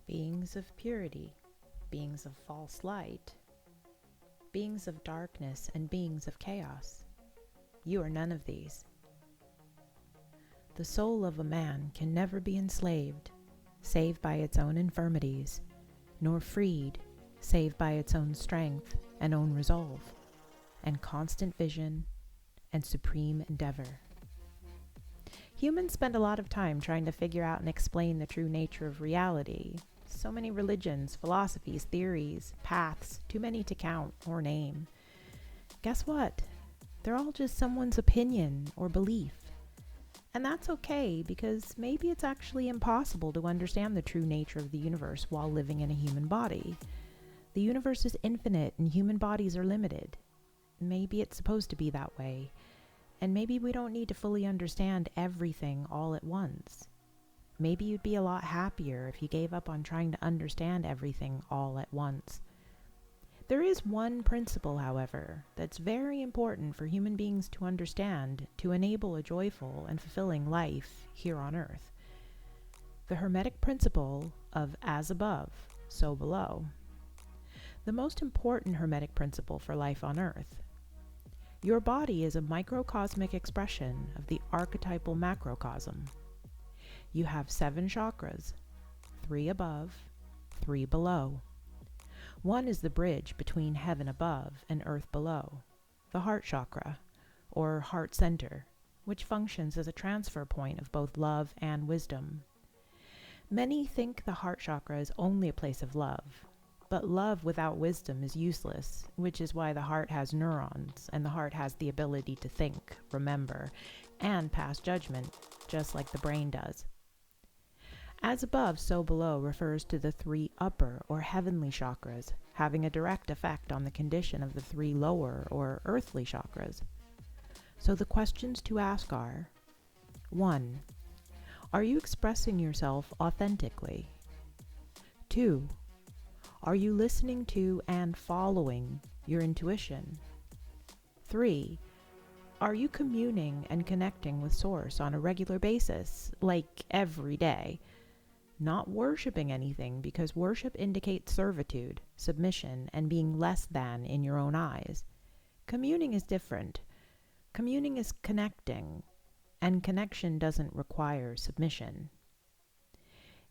beings of purity, beings of false light, beings of darkness, and beings of chaos. You are none of these. The soul of a man can never be enslaved, save by its own infirmities, nor freed, save by its own strength and own resolve, and constant vision and supreme endeavor. Humans spend a lot of time trying to figure out and explain the true nature of reality. So many religions, philosophies, theories, paths, too many to count or name. Guess what? They're all just someone's opinion or belief. And that's okay, because maybe it's actually impossible to understand the true nature of the universe while living in a human body. The universe is infinite and human bodies are limited. Maybe it's supposed to be that way. And maybe we don't need to fully understand everything all at once. Maybe you'd be a lot happier if you gave up on trying to understand everything all at once. There is one principle, however, that's very important for human beings to understand to enable a joyful and fulfilling life here on Earth. The Hermetic principle of as above, so below. The most important Hermetic principle for life on Earth. Your body is a microcosmic expression of the archetypal macrocosm. You have 7 chakras, 3 above, 3 below. One is the bridge between heaven above and earth below, the heart chakra, or heart center, which functions as a transfer point of both love and wisdom. Many think the heart chakra is only a place of love, but love without wisdom is useless, which is why the heart has neurons, and the heart has the ability to think, remember, and pass judgment, just like the brain does. As above, so below refers to the 3 upper or heavenly chakras, having a direct effect on the condition of the 3 lower or earthly chakras. So the questions to ask are: 1. Are you expressing yourself authentically? 2. Are you listening to and following your intuition? 3. Are you communing and connecting with Source on a regular basis, like every day? Not worshiping anything, because worship indicates servitude, submission, and being less than in your own eyes. Communing is different. Communing is connecting, and connection doesn't require submission.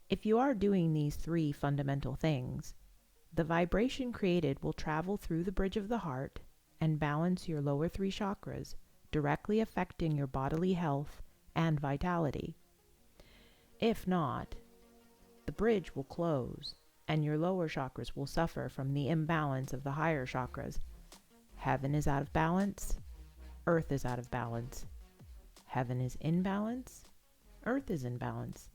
If you are doing these 3 fundamental things, the vibration created will travel through the bridge of the heart and balance your lower 3 chakras, directly affecting your bodily health and vitality. If not, the bridge will close, and your lower chakras will suffer from the imbalance of the higher chakras. Heaven is out of balance, earth is out of balance. Heaven is in balance, earth is in balance.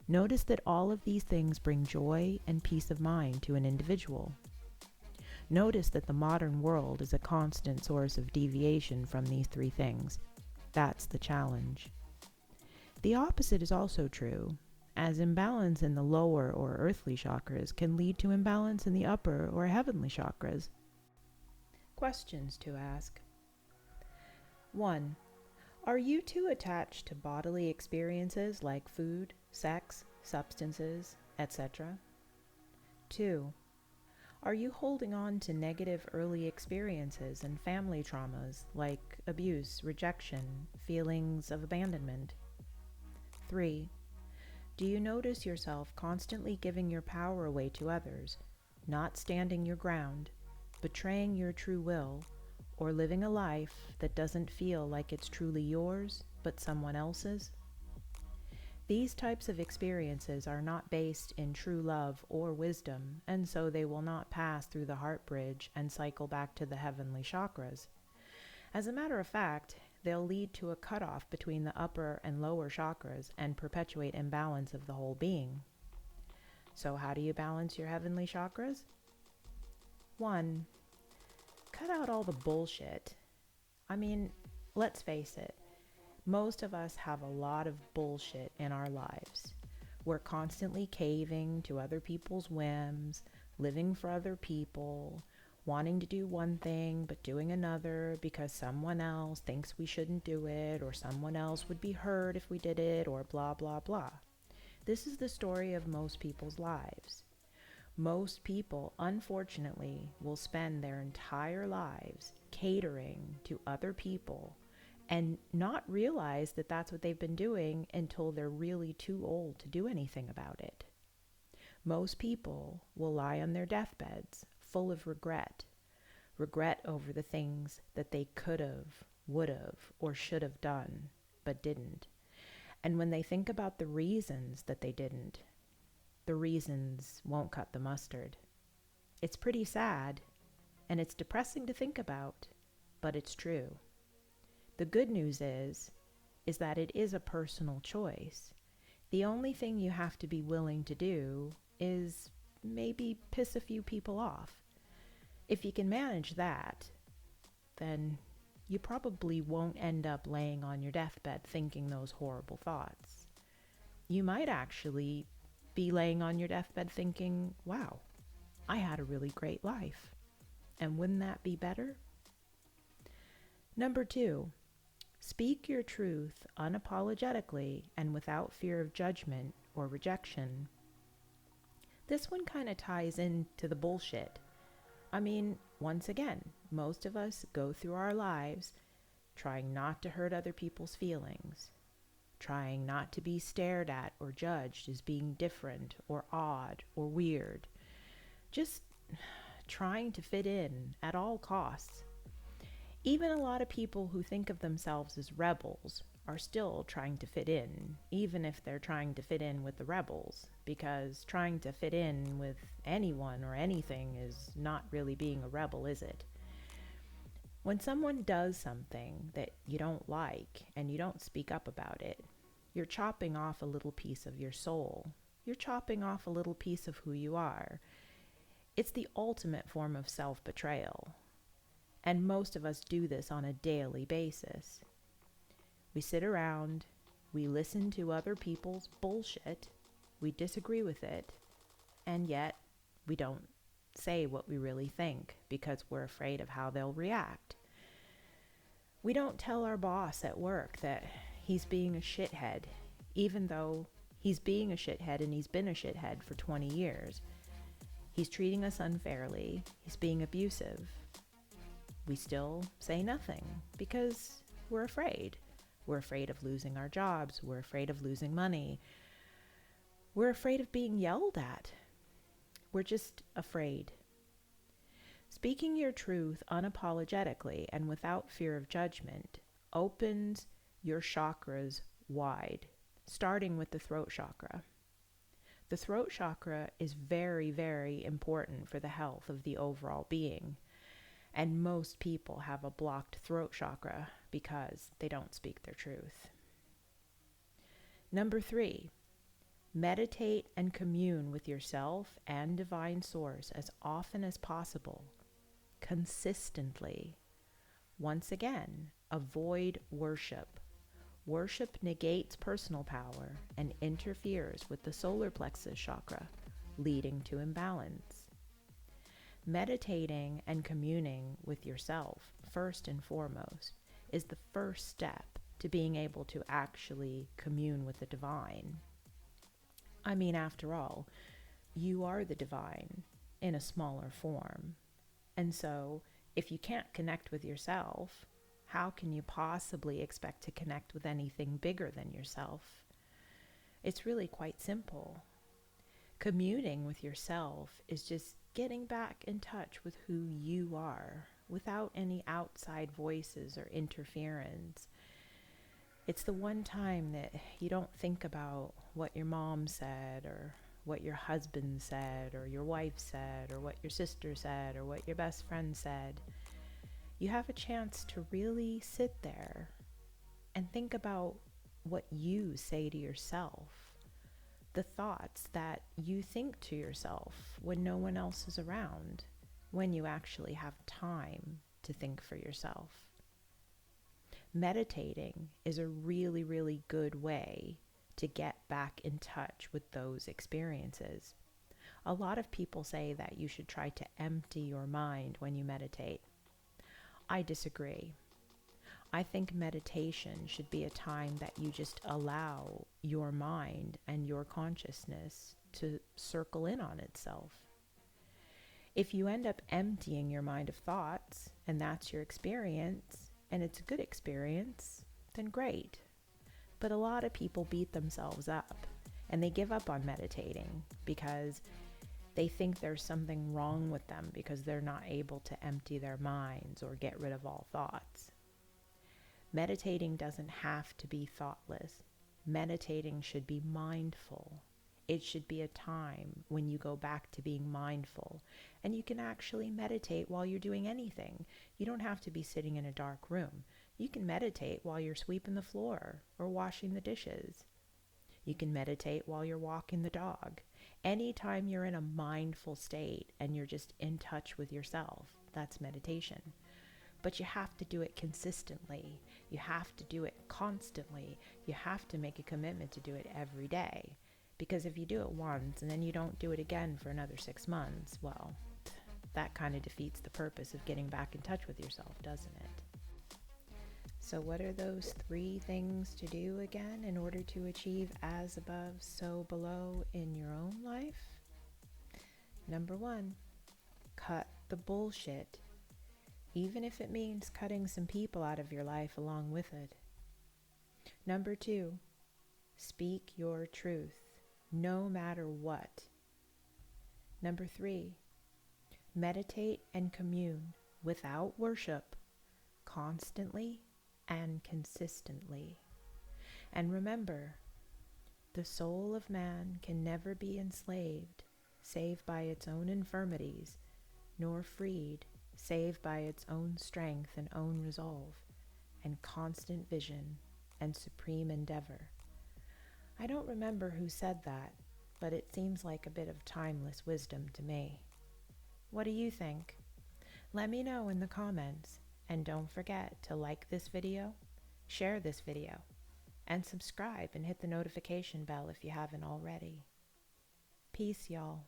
Notice that all of these things bring joy and peace of mind to an individual. Notice that the modern world is a constant source of deviation from these 3 things. That's the challenge. The opposite is also true, as imbalance in the lower or earthly chakras can lead to imbalance in the upper or heavenly chakras. Questions to ask. 1. Are you too attached to bodily experiences like food, sex, substances, etc.? 2. Are you holding on to negative early experiences and family traumas like abuse, rejection, feelings of abandonment? 3. Do you notice yourself constantly giving your power away to others, not standing your ground, betraying your true will, or living a life that doesn't feel like it's truly yours, but someone else's? These types of experiences are not based in true love or wisdom, and so they will not pass through the heart bridge and cycle back to the heavenly chakras. As a matter of fact, they'll lead to a cutoff between the upper and lower chakras and perpetuate imbalance of the whole being. So how do you balance your heavenly chakras? 1. Cut out all the bullshit. I mean, let's face it, most of us have a lot of bullshit in our lives. We're constantly caving to other people's whims, living for other people, wanting to do one thing but doing another because someone else thinks we shouldn't do it, or someone else would be hurt if we did it, or blah blah blah. This is the story of most people's lives. Most people, unfortunately, will spend their entire lives catering to other people and not realize that that's what they've been doing until they're really too old to do anything about it. Most people will lie on their deathbeds full of regret over the things that they could have, would have, or should have done, but didn't. And when they think about the reasons that they didn't, the reasons won't cut the mustard. It's pretty sad, and it's depressing to think about, but it's true. The good news is that it is a personal choice. The only thing you have to be willing to do is maybe piss a few people off. If you can manage that, then you probably won't end up laying on your deathbed thinking those horrible thoughts. You might actually be laying on your deathbed thinking, wow, I had a really great life. And wouldn't that be better? Number 2, speak your truth unapologetically and without fear of judgment or rejection. This one kind of ties into the bullshit. I mean, once again, most of us go through our lives trying not to hurt other people's feelings, trying not to be stared at or judged as being different or odd or weird, just trying to fit in at all costs. Even a lot of people who think of themselves as rebels are still trying to fit in, even if they're trying to fit in with the rebels, because trying to fit in with anyone or anything is not really being a rebel, is it? When someone does something that you don't like and you don't speak up about it, you're chopping off a little piece of your soul. You're chopping off a little piece of who you are. It's the ultimate form of self-betrayal. And most of us do this on a daily basis. We sit around, we listen to other people's bullshit, we disagree with it, and yet we don't say what we really think because we're afraid of how they'll react. We don't tell our boss at work that he's being a shithead, even though he's being a shithead and he's been a shithead for 20 years. He's treating us unfairly, he's being abusive. We still say nothing because we're afraid. We're afraid of losing our jobs. We're afraid of losing money. We're afraid of being yelled at. We're just afraid. Speaking your truth unapologetically and without fear of judgment opens your chakras wide, starting with the throat chakra. The throat chakra is very, very important for the health of the overall being. And most people have a blocked throat chakra because they don't speak their truth. Number 3, meditate and commune with yourself and divine source as often as possible, consistently. Once again, avoid worship. Worship negates personal power and interferes with the solar plexus chakra, leading to imbalance. Meditating and communing with yourself, first and foremost, is the first step to being able to actually commune with the divine. I mean, after all, you are the divine in a smaller form. And so, if you can't connect with yourself, how can you possibly expect to connect with anything bigger than yourself? It's really quite simple. Communing with yourself is just getting back in touch with who you are without any outside voices or interference. It's the one time that you don't think about what your mom said or what your husband said or your wife said or what your sister said or what your best friend said. You have a chance to really sit there and think about what you say to yourself. The thoughts that you think to yourself when no one else is around, when you actually have time to think for yourself. Meditating is a really, really good way to get back in touch with those experiences. A lot of people say that you should try to empty your mind when you meditate. I disagree. I think meditation should be a time that you just allow your mind and your consciousness to circle in on itself. If you end up emptying your mind of thoughts, and that's your experience, and it's a good experience, then great. But a lot of people beat themselves up, and they give up on meditating because they think there's something wrong with them because they're not able to empty their minds or get rid of all thoughts. Meditating doesn't have to be thoughtless. Meditating should be mindful. It should be a time when you go back to being mindful, and you can actually meditate while you're doing anything. You don't have to be sitting in a dark room. You can meditate while you're sweeping the floor or washing the dishes. You can meditate while you're walking the dog. Anytime you're in a mindful state and you're just in touch with yourself, that's meditation. But you have to do it consistently. You have to do it constantly. You have to make a commitment to do it every day. Because if you do it once and then you don't do it again for another 6 months, well, that kind of defeats the purpose of getting back in touch with yourself, doesn't it? So what are those 3 things to do again in order to achieve as above, so below in your own life? Number 1, cut the bullshit, even if it means cutting some people out of your life along with it. Number 2, speak your truth, no matter what. Number 3, meditate and commune without worship, constantly and consistently. And remember, the soul of man can never be enslaved, save by its own infirmities, nor freed, save by its own strength and own resolve, and constant vision and supreme endeavor. I don't remember who said that, but it seems like a bit of timeless wisdom to me. What do you think? Let me know in the comments, and don't forget to like this video, share this video, and subscribe and hit the notification bell if you haven't already. Peace, y'all.